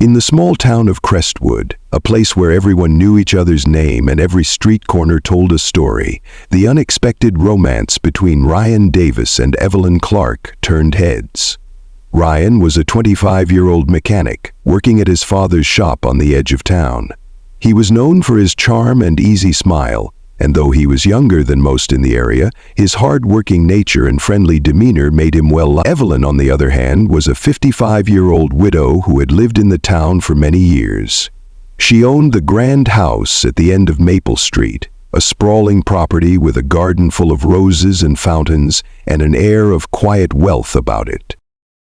In the small town of Crestwood, a place where everyone knew each other's name and every street corner told a story, the unexpected romance between Ryan Davis and Evelyn Clark turned heads. Ryan was a 25-year-old mechanic working at his father's shop on the edge of town. He was known for his charm and easy smile, and though he was younger than most in the area, his hard-working nature and friendly demeanor made him well liked. Evelyn, on the other hand, was a 55-year-old widow who had lived in the town for many years. She owned the grand house at the end of Maple Street, a sprawling property with a garden full of roses and fountains and an air of quiet wealth about it.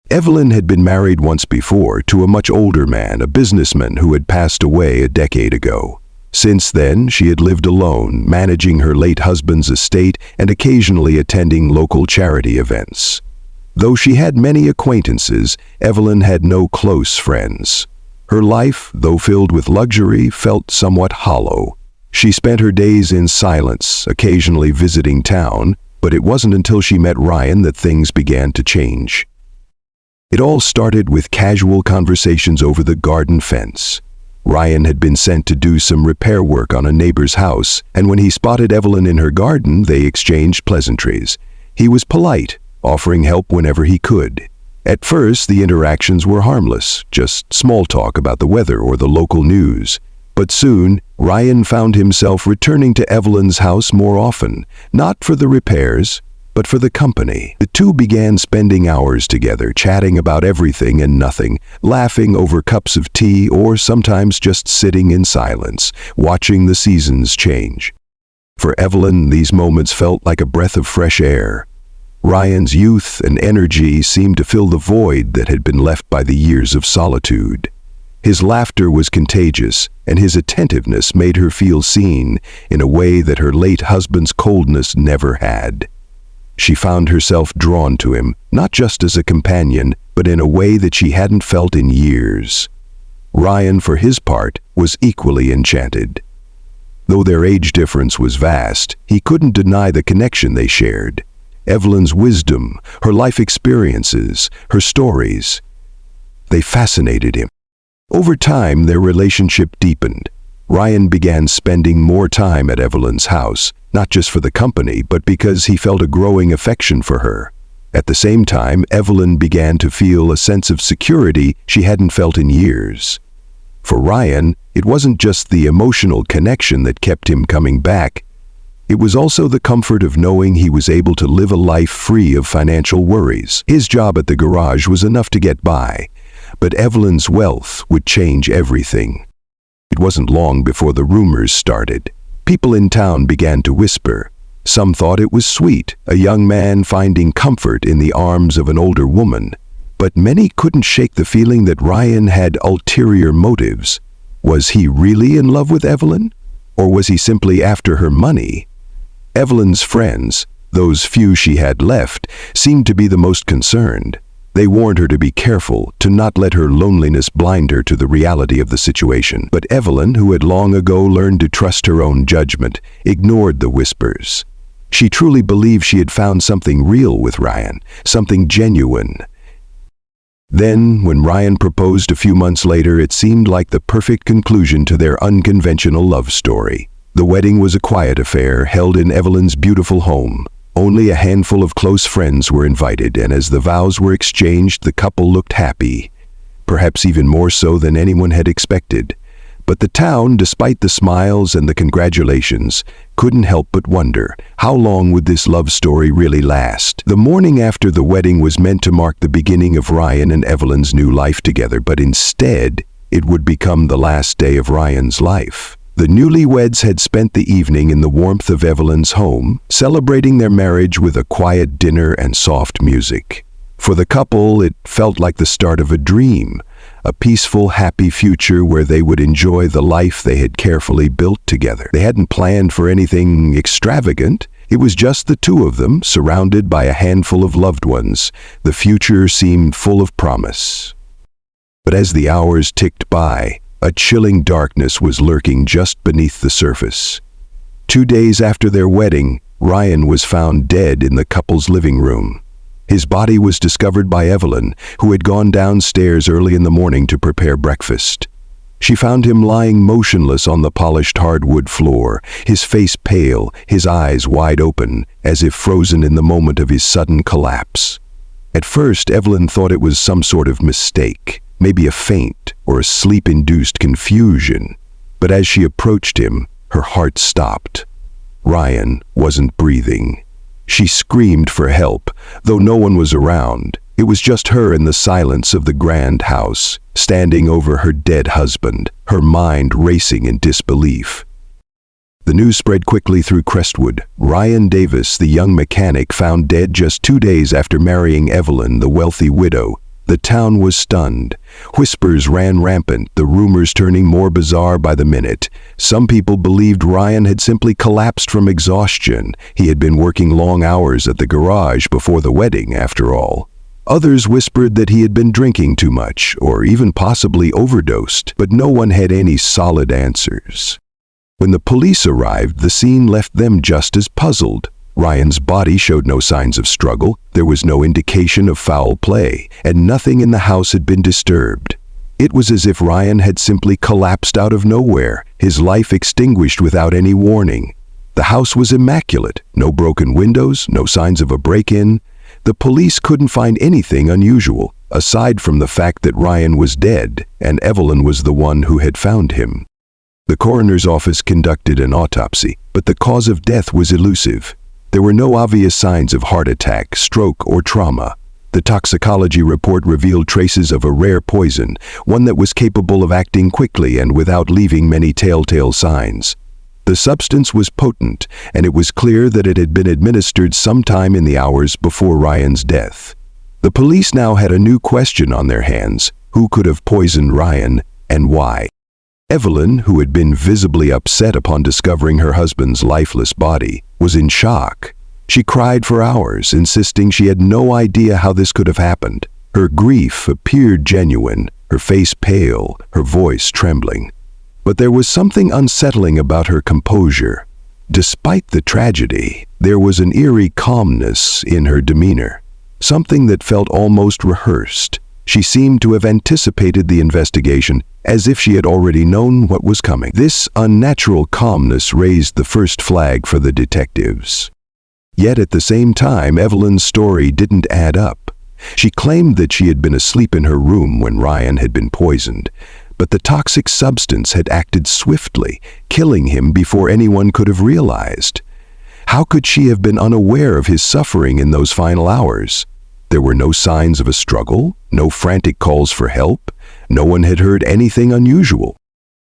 Evelyn had been married once before to a much older man, a businessman who had passed away a decade ago. Since then, she had lived alone, managing her late husband's estate and occasionally attending local charity events. Though she had many acquaintances, Evelyn had no close friends. Her life, though filled with luxury, felt somewhat hollow. She spent her days in silence, occasionally visiting town, but it wasn't until she met Ryan that things began to change. It all started with casual conversations over the garden fence. Ryan had been sent to do some repair work on a neighbor's house, and when he spotted Evelyn in her garden, they exchanged pleasantries. He was polite, offering help whenever he could. At first, the interactions were harmless, just small talk about the weather or the local news. But soon, Ryan found himself returning to Evelyn's house more often, not for the repairs, but for the company. The two began spending hours together, chatting about everything and nothing, laughing over cups of tea, or sometimes just sitting in silence, watching the seasons change. For Evelyn, these moments felt like a breath of fresh air. Ryan's youth and energy seemed to fill the void that had been left by the years of solitude. His laughter was contagious, and his attentiveness made her feel seen in a way that her late husband's coldness never had. She found herself drawn to him, not just as a companion, but in a way that she hadn't felt in years. Ryan, for his part, was equally enchanted. Though their age difference was vast, he couldn't deny the connection they shared. Evelyn's wisdom, her life experiences, her stories, they fascinated him. Over time, their relationship deepened. Ryan began spending more time at Evelyn's house, not just for the company, but because he felt a growing affection for her. At the same time, Evelyn began to feel a sense of security she hadn't felt in years. For Ryan, it wasn't just the emotional connection that kept him coming back. It was also the comfort of knowing he was able to live a life free of financial worries. His job at the garage was enough to get by, but Evelyn's wealth would change everything. It wasn't long before the rumors started. People in town began to whisper. Some thought it was sweet, a young man finding comfort in the arms of an older woman. But many couldn't shake the feeling that Ryan had ulterior motives. Was he really in love with Evelyn? Or was he simply after her money? Evelyn's friends, those few she had left, seemed to be the most concerned. They warned her to be careful, to not let her loneliness blind her to the reality of the situation. But Evelyn, who had long ago learned to trust her own judgment, ignored the whispers. She truly believed she had found something real with Ryan, something genuine. Then, when Ryan proposed a few months later, it seemed like the perfect conclusion to their unconventional love story. The wedding was a quiet affair held in Evelyn's beautiful home. Only a handful of close friends were invited, and as the vows were exchanged, the couple looked happy, perhaps even more so than anyone had expected. But the town, despite the smiles and the congratulations, couldn't help but wonder, how long would this love story really last? The morning after the wedding was meant to mark the beginning of Ryan and Evelyn's new life together, but instead, it would become the last day of Ryan's life. The newlyweds had spent the evening in the warmth of Evelyn's home, celebrating their marriage with a quiet dinner and soft music. For the couple, it felt like the start of a dream, a peaceful, happy future where they would enjoy the life they had carefully built together. They hadn't planned for anything extravagant. It was just the two of them, surrounded by a handful of loved ones. The future seemed full of promise. But as the hours ticked by, a chilling darkness was lurking just beneath the surface. 2 days after their wedding, Ryan was found dead in the couple's living room. His body was discovered by Evelyn, who had gone downstairs early in the morning to prepare breakfast. She found him lying motionless on the polished hardwood floor, his face pale, his eyes wide open, as if frozen in the moment of his sudden collapse. At first, Evelyn thought it was some sort of mistake, maybe a faint or a sleep-induced confusion. But as she approached him, her heart stopped. Ryan wasn't breathing. She screamed for help, though no one was around. It was just her in the silence of the grand house, standing over her dead husband, her mind racing in disbelief. The news spread quickly through Crestwood. Ryan Davis, the young mechanic, found dead just 2 days after marrying Evelyn, the wealthy widow. The town was stunned. Whispers ran rampant, the rumors turning more bizarre by the minute. Some people believed Ryan had simply collapsed from exhaustion. He had been working long hours at the garage before the wedding, after all. Others whispered that he had been drinking too much, or even possibly overdosed, but no one had any solid answers. When the police arrived, the scene left them just as puzzled. Ryan's body showed no signs of struggle, there was no indication of foul play, and nothing in the house had been disturbed. It was as if Ryan had simply collapsed out of nowhere, his life extinguished without any warning. The house was immaculate, no broken windows, no signs of a break-in. The police couldn't find anything unusual, aside from the fact that Ryan was dead and Evelyn was the one who had found him. The coroner's office conducted an autopsy, but the cause of death was elusive. There were no obvious signs of heart attack, stroke, or trauma. The toxicology report revealed traces of a rare poison, one that was capable of acting quickly and without leaving many telltale signs. The substance was potent, and it was clear that it had been administered sometime in the hours before Ryan's death. The police now had a new question on their hands: who could have poisoned Ryan, and why? Evelyn, who had been visibly upset upon discovering her husband's lifeless body, was in shock. She cried for hours, insisting she had no idea how this could have happened. Her grief appeared genuine, her face pale, her voice trembling. But there was something unsettling about her composure. Despite the tragedy, there was an eerie calmness in her demeanor, something that felt almost rehearsed. She seemed to have anticipated the investigation, as if she had already known what was coming. This unnatural calmness raised the first flag for the detectives. Yet at the same time, Evelyn's story didn't add up. She claimed that she had been asleep in her room when Ryan had been poisoned, but the toxic substance had acted swiftly, killing him before anyone could have realized. How could she have been unaware of his suffering in those final hours? There were no signs of a struggle, no frantic calls for help. No one had heard anything unusual.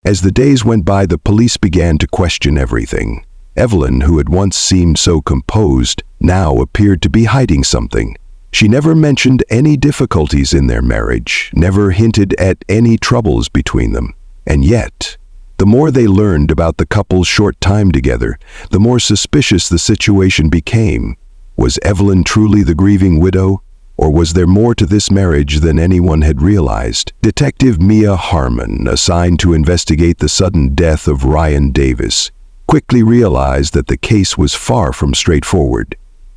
As the days went by, the police began to question everything. Evelyn, who had once seemed so composed, now appeared to be hiding something. She never mentioned any difficulties in their marriage, never hinted at any troubles between them. And yet, the more they learned about the couple's short time together, the more suspicious the situation became. Was Evelyn truly the grieving widow? Or was there more to this marriage than anyone had realized? Detective Mia Harmon, assigned to investigate the sudden death of Ryan Davis, quickly realized that the case was far from straightforward.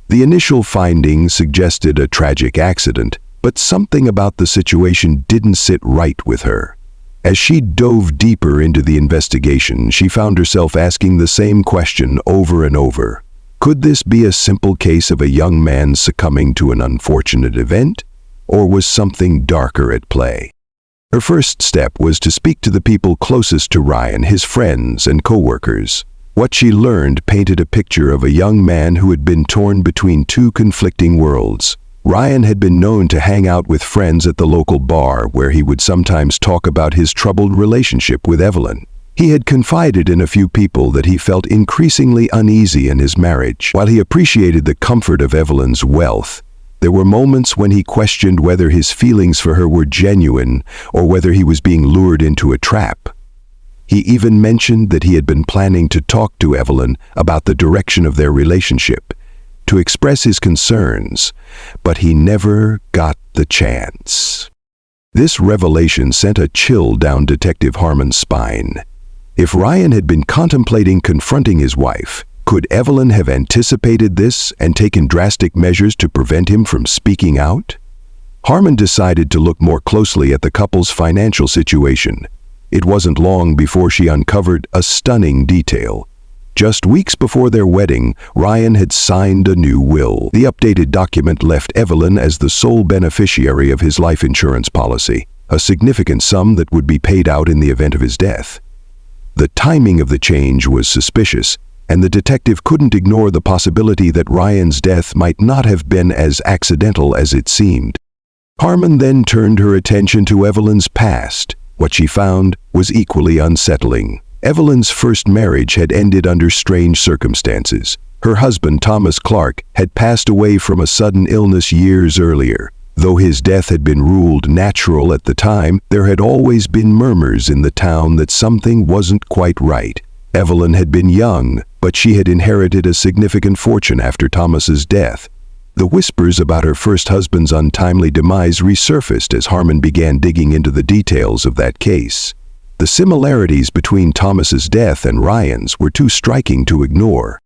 The initial findings suggested a tragic accident, but something about the situation didn't sit right with her. As she dove deeper into the investigation, she found herself asking the same question over and over. Could this be a simple case of a young man succumbing to an unfortunate event, or was something darker at play? Her first step was to speak to the people closest to Ryan, his friends and co-workers. What she learned painted a picture of a young man who had been torn between two conflicting worlds. Ryan had been known to hang out with friends at the local bar, where he would sometimes talk about his troubled relationship with Evelyn. He had confided in a few people that he felt increasingly uneasy in his marriage. While he appreciated the comfort of Evelyn's wealth, there were moments when he questioned whether his feelings for her were genuine or whether he was being lured into a trap. He even mentioned that he had been planning to talk to Evelyn about the direction of their relationship, to express his concerns, but he never got the chance. This revelation sent a chill down Detective Harmon's spine. If Ryan had been contemplating confronting his wife, Could Evelyn have anticipated this and taken drastic measures to prevent him from speaking out? Harmon decided to look more closely at the couple's financial situation. It wasn't long before she uncovered a stunning detail. Just weeks before their wedding, Ryan had signed a new will. The updated document left Evelyn as the sole beneficiary of his life insurance policy, a significant sum that would be paid out in the event of his death. The timing of the change was suspicious, and the detective couldn't ignore the possibility that Ryan's death might not have been as accidental as it seemed. Harmon then turned her attention to Evelyn's past. What she found was equally unsettling. Evelyn's first marriage had ended under strange circumstances. Her husband, Thomas Clark, had passed away from a sudden illness years earlier. Though his death had been ruled natural at the time, there had always been murmurs in the town that something wasn't quite right. Evelyn had been young, but she had inherited a significant fortune after Thomas's death. The whispers about her first husband's untimely demise resurfaced as Harmon began digging into the details of that case. The similarities between Thomas's death and Ryan's were too striking to ignore.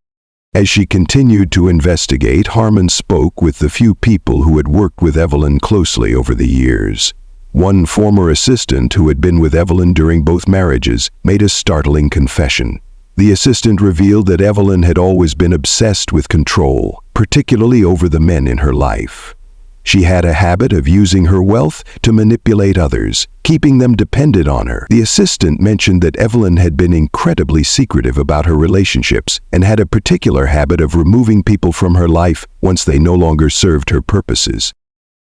As she continued to investigate, Harmon spoke with the few people who had worked with Evelyn closely over the years. One former assistant who had been with Evelyn during both marriages made a startling confession. The assistant revealed that Evelyn had always been obsessed with control, particularly over the men in her life. She had a habit of using her wealth to manipulate others, keeping them dependent on her. The assistant mentioned that Evelyn had been incredibly secretive about her relationships and had a particular habit of removing people from her life once they no longer served her purposes.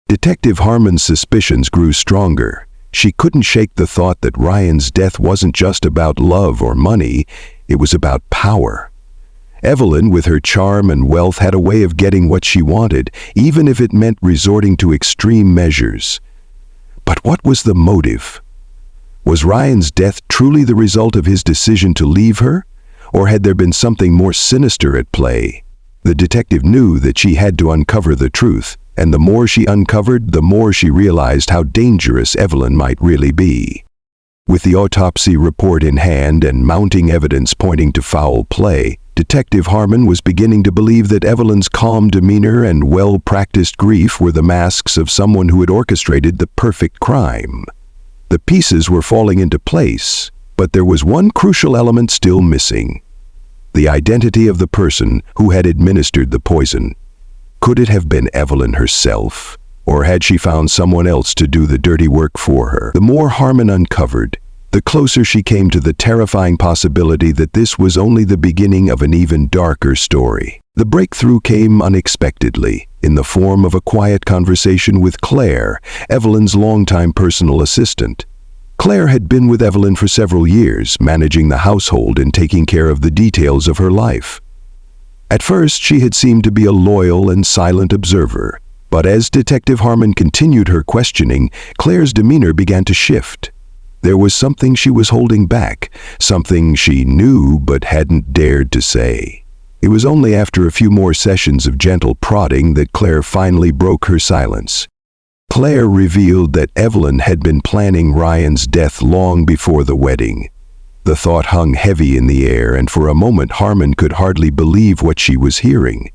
Detective Harmon's suspicions grew stronger. She couldn't shake the thought that Ryan's death wasn't just about love or money, it was about power. Evelyn, with her charm and wealth, had a way of getting what she wanted, even if it meant resorting to extreme measures. But what was the motive? Was Ryan's death truly the result of his decision to leave her? Or had there been something more sinister at play? The detective knew that she had to uncover the truth, and the more she uncovered, the more she realized how dangerous Evelyn might really be. With the autopsy report in hand and mounting evidence pointing to foul play, Detective Harmon was beginning to believe that Evelyn's calm demeanor and well-practiced grief were the masks of someone who had orchestrated the perfect crime. The pieces were falling into place, but there was one crucial element still missing: the identity of the person who had administered the poison. Could it have been Evelyn herself, or had she found someone else to do the dirty work for her? The more Harmon uncovered, the closer she came to the terrifying possibility that this was only the beginning of an even darker story. The breakthrough came unexpectedly, in the form of a quiet conversation with Claire, Evelyn's longtime personal assistant. Claire had been with Evelyn for several years, managing the household and taking care of the details of her life. At first, she had seemed to be a loyal and silent observer, but as Detective Harmon continued her questioning, Claire's demeanor began to shift. There was something she was holding back, something she knew but hadn't dared to say. It was only after a few more sessions of gentle prodding that Claire finally broke her silence. Claire revealed that Evelyn had been planning Ryan's death long before the wedding. The thought hung heavy in the air, and for a moment Harmon could hardly believe what she was hearing.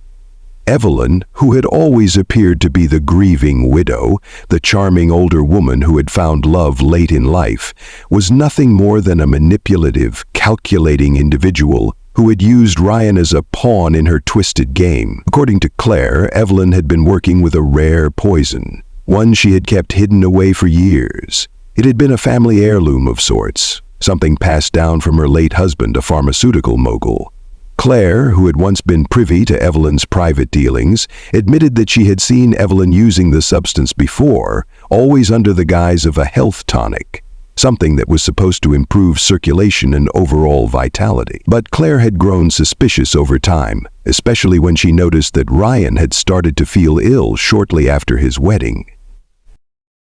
Evelyn, who had always appeared to be the grieving widow, the charming older woman who had found love late in life, was nothing more than a manipulative, calculating individual who had used Ryan as a pawn in her twisted game. According to Claire, Evelyn had been working with a rare poison, one she had kept hidden away for years. It had been a family heirloom of sorts, something passed down from her late husband, a pharmaceutical mogul. Claire, who had once been privy to Evelyn's private dealings, admitted that she had seen Evelyn using the substance before, always under the guise of a health tonic, something that was supposed to improve circulation and overall vitality. But Claire had grown suspicious over time, especially when she noticed that Ryan had started to feel ill shortly after his wedding.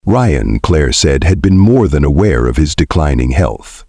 Ryan, Claire said, had been more than aware of his declining health.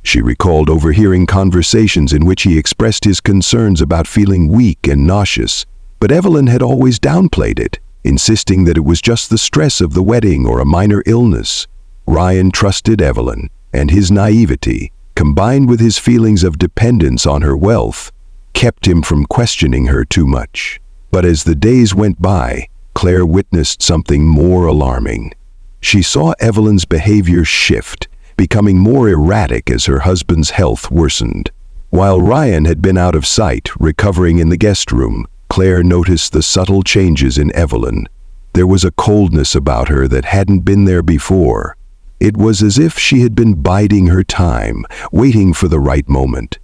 She recalled overhearing conversations in which he expressed his concerns about feeling weak and nauseous, but Evelyn had always downplayed it, insisting that it was just the stress of the wedding or a minor illness. Ryan trusted Evelyn, and his naivety, combined with his feelings of dependence on her wealth, kept him from questioning her too much. But as the days went by, Claire witnessed something more alarming. She saw Evelyn's behavior shift, becoming more erratic as her husband's health worsened. While Ryan had been out of sight, recovering in the guest room, Claire noticed the subtle changes in Evelyn. There was a coldness about her that hadn't been there before. It was as if she had been biding her time, waiting for the right moment.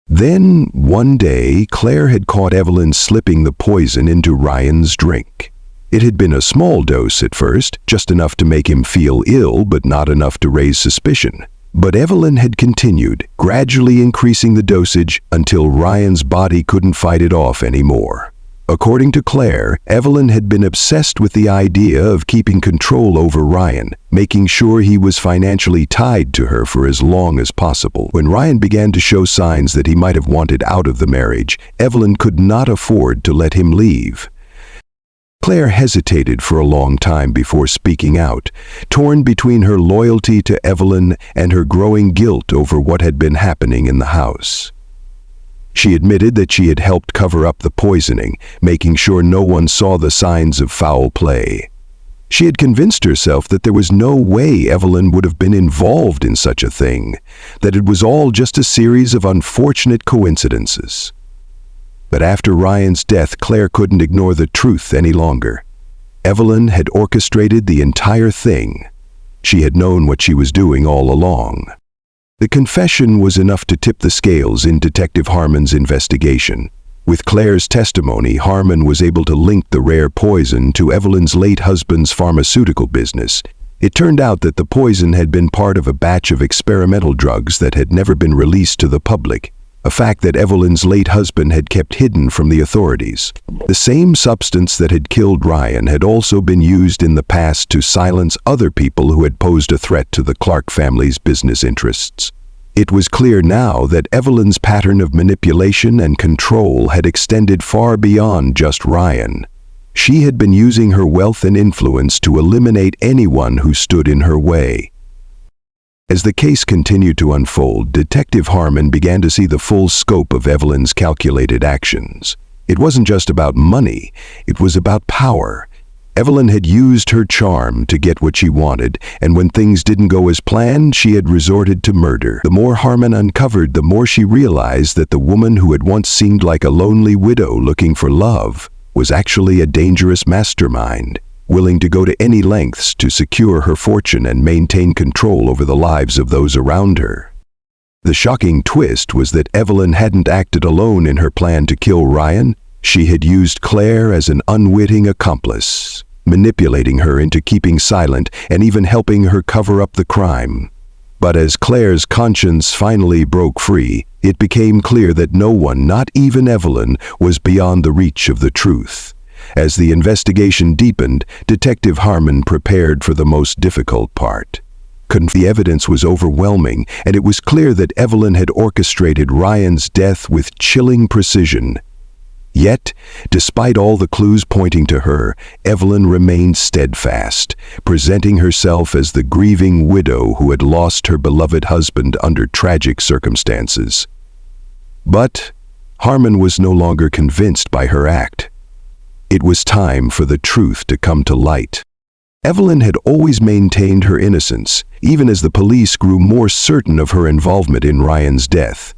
Then, one day, Claire had caught Evelyn slipping the poison into Ryan's drink. It had been a small dose at first, just enough to make him feel ill, but not enough to raise suspicion. But Evelyn had continued, gradually increasing the dosage until Ryan's body couldn't fight it off anymore. According to Claire, Evelyn had been obsessed with the idea of keeping control over Ryan, making sure he was financially tied to her for as long as possible. When Ryan began to show signs that he might have wanted out of the marriage, Evelyn could not afford to let him leave. Claire hesitated for a long time before speaking out, torn between her loyalty to Evelyn and her growing guilt over what had been happening in the house. She admitted that she had helped cover up the poisoning, making sure no one saw the signs of foul play. She had convinced herself that there was no way Evelyn would have been involved in such a thing, that it was all just a series of unfortunate coincidences. But after Ryan's death, Claire couldn't ignore the truth any longer. Evelyn had orchestrated the entire thing. She had known what she was doing all along. The confession was enough to tip the scales in Detective Harmon's investigation. With Claire's testimony, Harmon was able to link the rare poison to Evelyn's late husband's pharmaceutical business. It turned out that the poison had been part of a batch of experimental drugs that had never been released to the public, a fact that Evelyn's late husband had kept hidden from the authorities. The same substance that had killed Ryan had also been used in the past to silence other people who had posed a threat to the Clark family's business interests. It was clear now that Evelyn's pattern of manipulation and control had extended far beyond just Ryan. She had been using her wealth and influence to eliminate anyone who stood in her way. As the case continued to unfold, Detective Harmon began to see the full scope of Evelyn's calculated actions. It wasn't just about money, it was about power. Evelyn had used her charm to get what she wanted, and when things didn't go as planned, she had resorted to murder. The more Harmon uncovered, the more she realized that the woman who had once seemed like a lonely widow looking for love was actually a dangerous mastermind, willing to go to any lengths to secure her fortune and maintain control over the lives of those around her. The shocking twist was that Evelyn hadn't acted alone in her plan to kill Ryan. She had used Claire as an unwitting accomplice, manipulating her into keeping silent and even helping her cover up the crime. But as Claire's conscience finally broke free, it became clear that no one, not even Evelyn, was beyond the reach of the truth. As the investigation deepened, Detective Harmon prepared for the most difficult part. The evidence was overwhelming, and it was clear that Evelyn had orchestrated Ryan's death with chilling precision. Yet, despite all the clues pointing to her, Evelyn remained steadfast, presenting herself as the grieving widow who had lost her beloved husband under tragic circumstances. But Harmon was no longer convinced by her act. It was time for the truth to come to light. Evelyn had always maintained her innocence, even as the police grew more certain of her involvement in Ryan's death.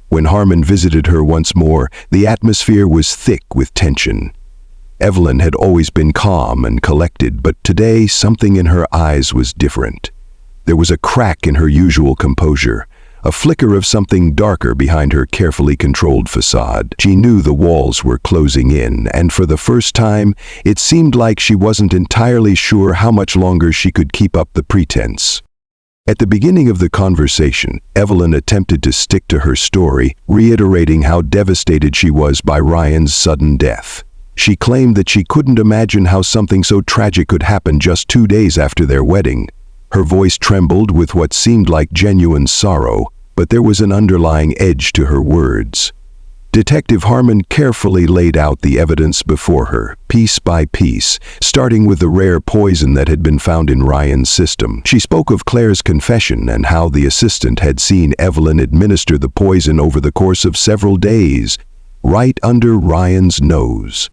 When Harmon visited her once more, the atmosphere was thick with tension. Evelyn had always been calm and collected, but today something in her eyes was different. There was a crack in her usual composure, a flicker of something darker behind her carefully controlled facade. She knew the walls were closing in, and for the first time, it seemed like she wasn't entirely sure how much longer she could keep up the pretense. At the beginning of the conversation, Evelyn attempted to stick to her story, reiterating how devastated she was by Ryan's sudden death. She claimed that she couldn't imagine how something so tragic could happen just 2 days after their wedding. Her voice trembled with what seemed like genuine sorrow, but there was an underlying edge to her words. Detective Harmon carefully laid out the evidence before her, piece by piece, starting with the rare poison that had been found in Ryan's system. She spoke of Claire's confession and how the assistant had seen Evelyn administer the poison over the course of several days, right under Ryan's nose.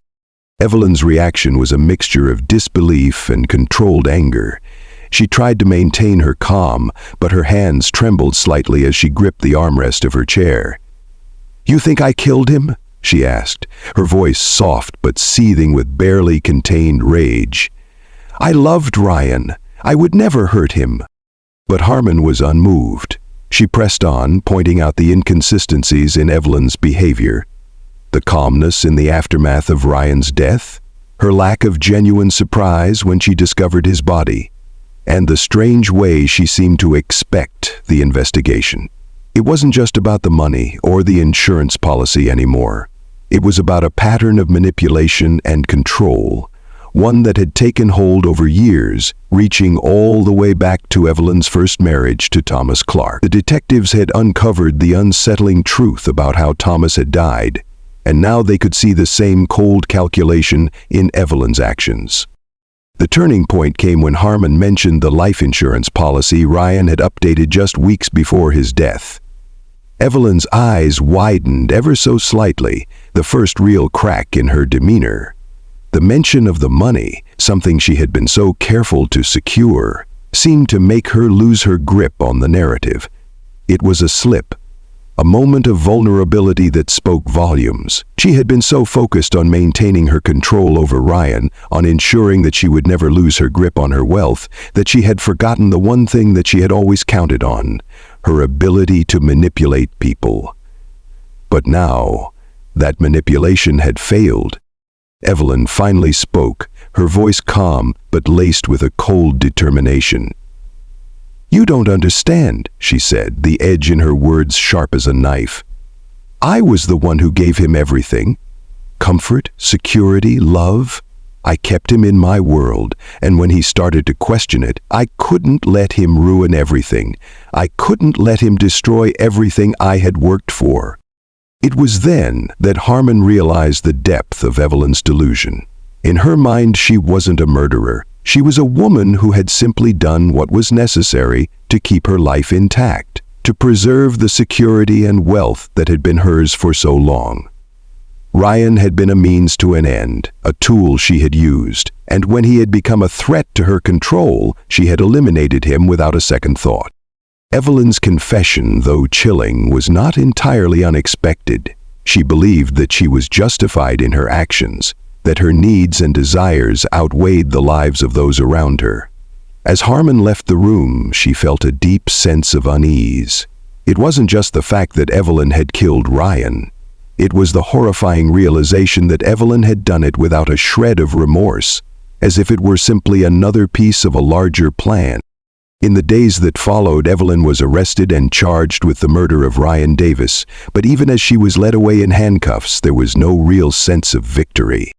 Evelyn's reaction was a mixture of disbelief and controlled anger. She tried to maintain her calm, but her hands trembled slightly as she gripped the armrest of her chair. "You think I killed him?" she asked, her voice soft but seething with barely contained rage. "I loved Ryan. I would never hurt him." But Harmon was unmoved. She pressed on, pointing out the inconsistencies in Evelyn's behavior. The calmness in the aftermath of Ryan's death, her lack of genuine surprise when she discovered his body, and the strange way she seemed to expect the investigation. It wasn't just about the money or the insurance policy anymore. It was about a pattern of manipulation and control, one that had taken hold over years, reaching all the way back to Evelyn's first marriage to Thomas Clark. The detectives had uncovered the unsettling truth about how Thomas had died, and now they could see the same cold calculation in Evelyn's actions. The turning point came when Harmon mentioned the life insurance policy Ryan had updated just weeks before his death. Evelyn's eyes widened ever so slightly, the first real crack in her demeanor. The mention of the money, something she had been so careful to secure, seemed to make her lose her grip on the narrative. It was a slip, a moment of vulnerability that spoke volumes. She had been so focused on maintaining her control over Ryan, on ensuring that she would never lose her grip on her wealth, that she had forgotten the one thing that she had always counted on, her ability to manipulate people. But now, that manipulation had failed. Evelyn finally spoke, her voice calm but laced with a cold determination. "You don't understand," she said, the edge in her words sharp as a knife. "I was the one who gave him everything. Comfort, security, love. I kept him in my world, and when he started to question it, I couldn't let him ruin everything. I couldn't let him destroy everything I had worked for." It was then that Harmon realized the depth of Evelyn's delusion. In her mind, she wasn't a murderer. She was a woman who had simply done what was necessary to keep her life intact, to preserve the security and wealth that had been hers for so long. Ryan had been a means to an end, a tool she had used, and when he had become a threat to her control, she had eliminated him without a second thought. Evelyn's confession, though chilling, was not entirely unexpected. She believed that she was justified in her actions, that her needs and desires outweighed the lives of those around her. As Harmon left the room, she felt a deep sense of unease. It wasn't just the fact that Evelyn had killed Ryan. It was the horrifying realization that Evelyn had done it without a shred of remorse, as if it were simply another piece of a larger plan. In the days that followed, Evelyn was arrested and charged with the murder of Ryan Davis, but even as she was led away in handcuffs, there was no real sense of victory.